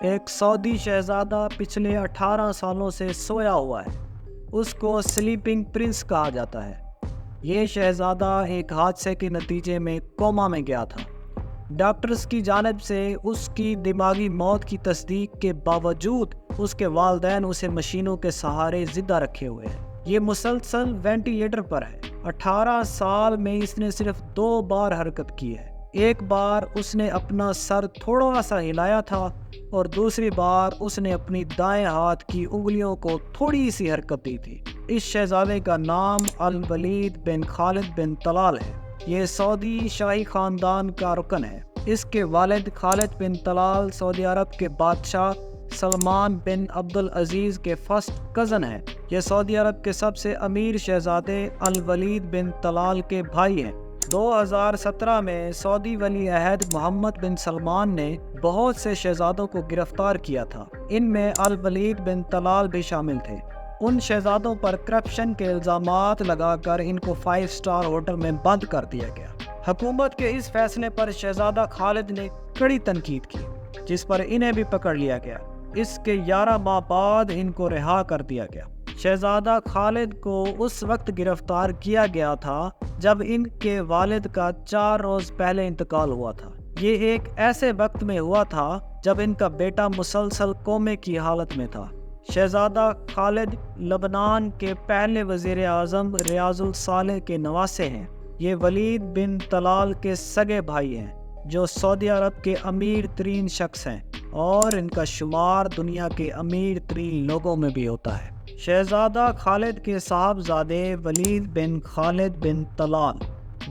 ایک سعودی شہزادہ پچھلے 18 سالوں سے سویا ہوا ہے۔ اس کو سلیپنگ پرنس کہا جاتا ہے۔ یہ شہزادہ ایک حادثے کے نتیجے میں کوما میں گیا تھا۔ ڈاکٹرز کی جانب سے اس کی دماغی موت کی تصدیق کے باوجود اس کے والدین اسے مشینوں کے سہارے زندہ رکھے ہوئے ہیں۔ یہ مسلسل وینٹیلیٹر پر ہے۔ 18 سال میں اس نے صرف 2 بار حرکت کی ہے۔ ایک بار اس نے اپنا سر تھوڑا سا ہلایا تھا اور دوسری بار اس نے اپنی دائیں ہاتھ کی انگلیوں کو تھوڑی سی حرکت دی تھی۔ اس شہزادے کا نام الولید بن خالد بن طلال ہے۔ یہ سعودی شاہی خاندان کا رکن ہے۔ اس کے والد خالد بن طلال سعودی عرب کے بادشاہ سلمان بن عبدالعزیز کے فرسٹ کزن ہیں۔ یہ سعودی عرب کے سب سے امیر شہزادے الولید بن طلال کے بھائی ہیں۔ 2017 میں سعودی ولی عہد محمد بن سلمان نے بہت سے شہزادوں کو گرفتار کیا تھا۔ ان میں الولید بن طلال بھی شامل تھے۔ ان شہزادوں پر کرپشن کے الزامات لگا کر ان کو 5 اسٹار ہوٹل میں بند کر دیا گیا۔ حکومت کے اس فیصلے پر شہزادہ خالد نے کڑی تنقید کی، جس پر انہیں بھی پکڑ لیا گیا۔ اس کے 11 ماہ بعد ان کو رہا کر دیا گیا۔ شہزادہ خالد کو اس وقت گرفتار کیا گیا تھا جب ان کے والد کا 4 روز پہلے انتقال ہوا تھا۔ یہ ایک ایسے وقت میں ہوا تھا جب ان کا بیٹا مسلسل کومے کی حالت میں تھا۔ شہزادہ خالد لبنان کے پہلے وزیر اعظم ریاض الصالح کے نواسے ہیں۔ یہ ولید بن طلال کے سگے بھائی ہیں، جو سعودی عرب کے امیر ترین شخص ہیں اور ان کا شمار دنیا کے امیر ترین لوگوں میں بھی ہوتا ہے۔ شہزادہ خالد کے صاحبزادے ولید بن خالد بن طلال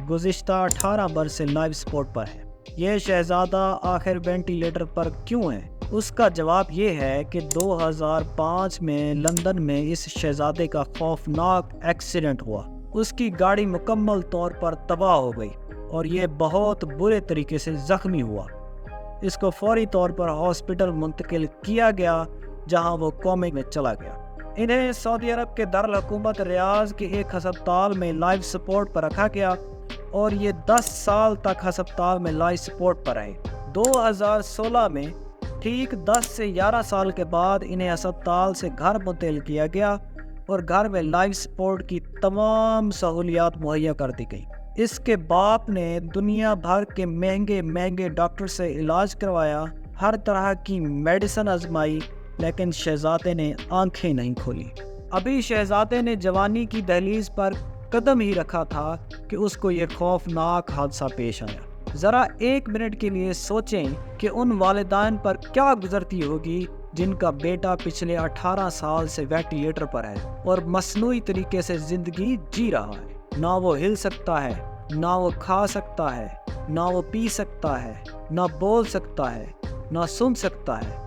گزشتہ 18 برس سے لائف سپورٹ پر ہے۔ یہ شہزادہ آخر وینٹیلیٹر پر کیوں ہے؟ اس کا جواب یہ ہے کہ 2005 میں لندن میں اس شہزادے کا خوفناک ایکسیڈنٹ ہوا۔ اس کی گاڑی مکمل طور پر تباہ ہو گئی اور یہ بہت برے طریقے سے زخمی ہوا۔ اس کو فوری طور پر ہاسپٹل منتقل کیا گیا، جہاں وہ کومے میں چلا گیا۔ انہیں سعودی عرب کے دارالحکومت ریاض کے ایک ہسپتال میں لائف سپورٹ پر رکھا گیا اور یہ 10 سال تک ہسپتال میں لائف سپورٹ پر رہے۔ 2016 میں ٹھیک 10 سے 11 سال کے بعد انہیں ہسپتال سے گھر منتقل کیا گیا اور گھر میں لائف سپورٹ کی تمام سہولیات مہیا کر دی گئی۔ اس کے باپ نے دنیا بھر کے مہنگے ڈاکٹر سے علاج کروایا، ہر طرح کی میڈیسن آزمائی، لیکن شہزادے نے آنکھیں نہیں کھولی۔ ابھی شہزادے نے جوانی کی دہلیز پر قدم ہی رکھا تھا کہ اس کو یہ خوفناک حادثہ پیش آیا۔ ذرا 1 منٹ کے لیے سوچیں کہ ان والدین پر کیا گزرتی ہوگی جن کا بیٹا پچھلے 18 سال سے وینٹیلیٹر پر ہے اور مصنوعی طریقے سے زندگی جی رہا ہے۔ نہ وہ ہل سکتا ہے، نہ وہ کھا سکتا ہے، نہ وہ پی سکتا ہے، نہ بول سکتا ہے، نہ سن سکتا ہے۔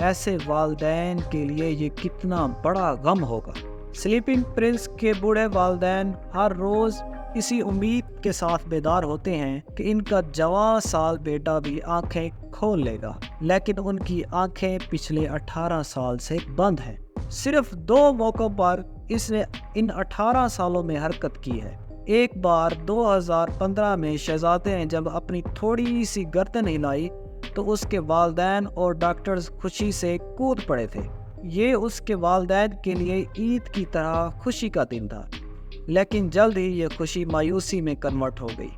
ایسے والدین کے لیے یہ کتنا بڑا غم ہوگا۔ سلیپنگ پرنس کے بوڑھے والدین ہر روز اسی امید کے ساتھ بیدار ہوتے ہیں کہ ان کا جوان سال بیٹا بھی آنکھیں کھول لے گا، لیکن ان کی آنکھیں پچھلے 18 سال سے بند ہیں۔ صرف 2 موقعوں پر اس نے ان 18 سالوں میں حرکت کی ہے۔ ایک بار 2015 میں شہزادے نے جب اپنی تھوڑی سی گردن ہلائی تو اس کے والدین اور ڈاکٹرز خوشی سے کود پڑے تھے۔ یہ اس کے والدین کے لیے عید کی طرح خوشی کا دن تھا، لیکن جلد ہی یہ خوشی مایوسی میں کنورٹ ہو گئی۔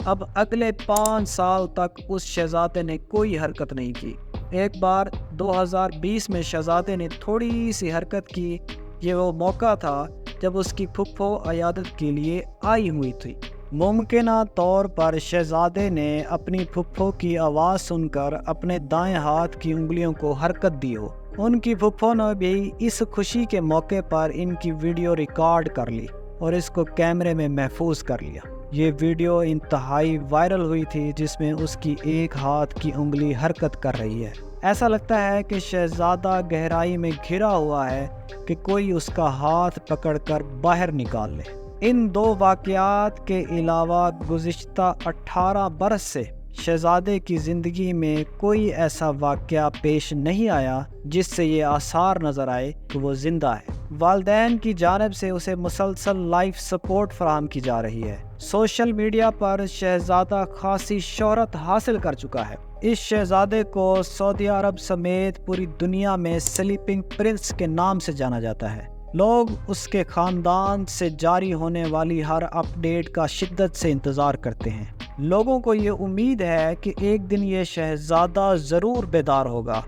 اب اگلے 5 سال تک اس شہزادے نے کوئی حرکت نہیں کی۔ ایک بار 2020 میں شہزادے نے تھوڑی سی حرکت کی۔ یہ وہ موقع تھا جب اس کی پھپھو عیادت کے لیے آئی ہوئی تھی۔ ممکنہ طور پر شہزادے نے اپنی پھپھو کی آواز سن کر اپنے دائیں ہاتھ کی انگلیوں کو حرکت دی ہو۔ ان کی پھپھو نے بھی اس خوشی کے موقع پر ان کی ویڈیو ریکارڈ کر لی اور اس کو کیمرے میں محفوظ کر لیا۔ یہ ویڈیو انتہائی وائرل ہوئی تھی، جس میں اس کی ایک ہاتھ کی انگلی حرکت کر رہی ہے۔ ایسا لگتا ہے کہ شہزادہ گہرائی میں گھرا ہوا ہے کہ کوئی اس کا ہاتھ پکڑ کر باہر نکال لے۔ ان 2 واقعات کے علاوہ گزشتہ 18 برس سے شہزادے کی زندگی میں کوئی ایسا واقعہ پیش نہیں آیا جس سے یہ آثار نظر آئے کہ وہ زندہ ہے۔ والدین کی جانب سے اسے مسلسل لائف سپورٹ فراہم کی جا رہی ہے۔ سوشل میڈیا پر شہزادہ خاصی شہرت حاصل کر چکا ہے اس شہزادے کو سعودی عرب سمیت پوری دنیا میں سلیپنگ پرنس کے نام سے جانا جاتا ہے۔ لوگ اس کے خاندان سے جاری ہونے والی ہر اپ ڈیٹ کا شدت سے انتظار کرتے ہیں۔ لوگوں کو یہ امید ہے کہ ایک دن یہ شہزادہ ضرور بیدار ہوگا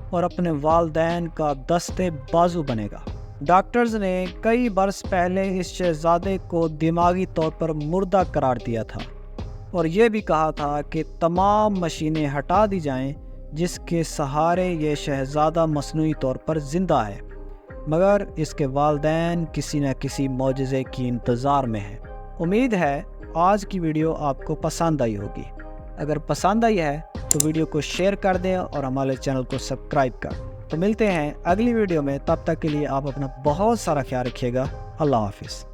اور اپنے والدین کا دستے بازو بنے گا۔ ڈاکٹرز نے کئی برس پہلے اس شہزادے کو دماغی طور پر مردہ قرار دیا تھا اور یہ بھی کہا تھا کہ تمام مشینیں ہٹا دی جائیں جس کے سہارے یہ شہزادہ مصنوعی طور پر زندہ ہے، مگر اس کے والدین کسی نہ کسی معجزے کی انتظار میں ہیں۔ امید ہے آج کی ویڈیو آپ کو پسند آئی ہوگی۔ اگر پسند آئی ہے تو ویڈیو کو شیئر کر دیں اور ہمارے چینل کو سبسکرائب کر دیں۔ تو ملتے ہیں اگلی ویڈیو میں، تب تک کے لیے آپ اپنا بہت سارا خیال رکھیے گا۔ اللہ حافظ۔